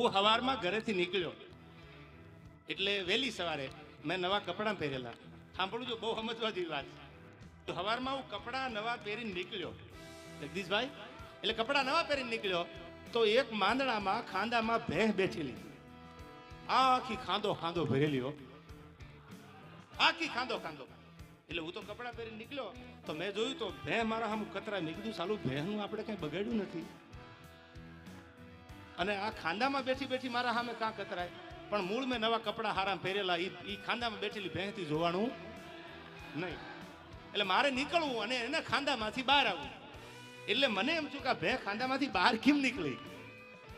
હું સવારમાં ઘરેથી નીકળ્યો એટલે વહેલી સવારે મેં નવા કપડાં પહેરેલા. સાંભળું છું, બહુ સમજવા જેવી વાત. તો સવારમાં હું કપડાં નવા પહેરીને નીકળ્યો જગદીશભાઈ, એટલે કપડાં નવા પહેરીને નીકળ્યો તો એક માંદણામાં ખાંદામાં ભેંસ બેઠેલી, આખી ખાંદો ખાંદો ભરેલી હો, આખી ખાંદો ખાંદો. એટલે હું તો કપડાં પહેરીને નીકળ્યો તો મેં જોયું તો ભેં મારા સામે કતરાય. મેં કીધું સાલું ભેંનું આપણે કઈ બગાડ્યું નથી અને આ ખાંદામાં બેઠી બેઠી મારા સામે કાં કતરાય. પણ મૂળ મેં નવા કપડાં હારા પહેરેલા, એ ખાંદામાં બેઠેલી ભેંથી જોવાનું નહીં. એટલે મારે નીકળવું અને એના ખાંદામાંથી બહાર આવવું. એટલે મને એમ છું કે આ ભેં ખાંદામાંથી બહાર કેમ નીકળી.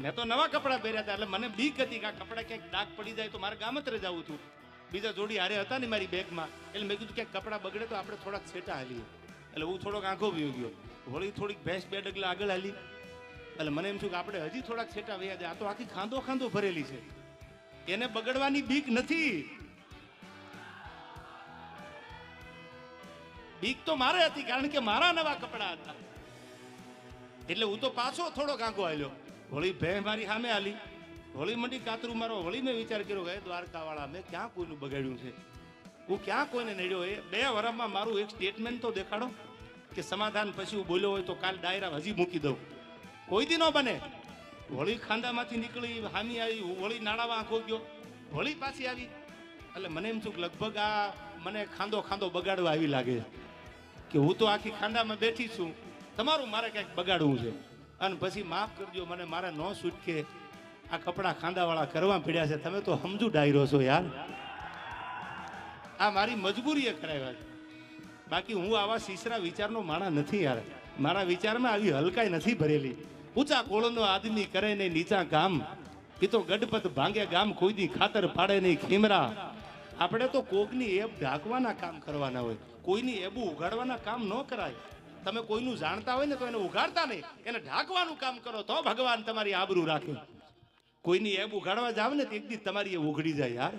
મેં તો નવા કપડાં પહેર્યા હતા એટલે મને બીક હતી કે આ કપડાં ક્યાંક ડાઘ પડી જાય તો મારે ગામત્રે જવું હતું. બીજા જોડી હારે હતા ને મારી બેગમાં, એટલે મેં કીધું ક્યાંક કપડાં બગડે તો આપણે થોડાક છેટા હાલીએ. એટલે હું થોડોક આંખો વી ગયો, વળી થોડીક ભેંસ બે ડગલા આગળ હાલી. એટલે મને એમ છું કે આપણે હજી થોડાક છેટા વયા જાય. આ તો આખી ખાંદો ખાંદો ભરેલી છે, એને બગડવાની બીક નથી. બીક તો મારે હતી કારણ કે મારા નવા કપડાં હતા. એટલે હું તો પાછો થોડોક આંખો હાલ્યો, વળી ભેં મારી સામે હાલી, વળી મંડી કાતરું મારો. વળી મેં વિચાર કર્યો કે દ્વારકાવાળા મેં ક્યાં કોઈનું બગાડ્યું છે, હું ક્યાં કોઈને નડ્યો. એ 2 વર્ષમાં મારું એક સ્ટેટમેન્ટ તો દેખાડો કે સમાધાન પછી હું બોલ્યો હોય તો કાલ ડાયરા હજી મૂકી દઉં. કોઈ દી ન બને. વળી ખાંદામાંથી નીકળી હામી આવી, વળી નાળામાં આંખો ગયો, વળી પાછી આવી. એટલે મને એમ છું કે લગભગ આ મને ખાંદો ખાંદો બગાડવા આવી લાગે કે હું તો આખી ખાંદામાં બેઠી છું, તમારું મારે કંઈક બગાડવું છે. અને પછી માફ કરજો, મને મારે ન છૂટકે આ કપડાં ખાંદાવાળા કરવા પડ્યા છે. તમે તો સમજુ ડાયરો છો યાર, આ મારી મજબૂરીએ કરાવ્યા છે. બાકી હું આવા સીસરા વિચારનો માણા નથી યાર. મારા વિચારમાં આવી હલકાઈ નથી ભરેલી. ઊંચા કોળનો આદમી કરે નહીં નીચા કામ, એ તો ગડપત ભાંગે ગામ, કોઈ દી ખાતર પાડે નહીં ખીમરા. આપણે તો કોકની એબ ઢાંકવાના કામ કરવાના હોય, કોઈની એબું ઉગાડવાના કામ ન કરાય. તમે કોઈનું જાણતા હોય ને તો એને ઉગાડતા નહીં, એને ઢાંકવાનું કામ કરો તો ભગવાન તમારી આબરૂ રાખે. કોઈની એબ ઉગાડવા જાવ ને તો એક દી તમારી એ ઉઘડી જાય યાર.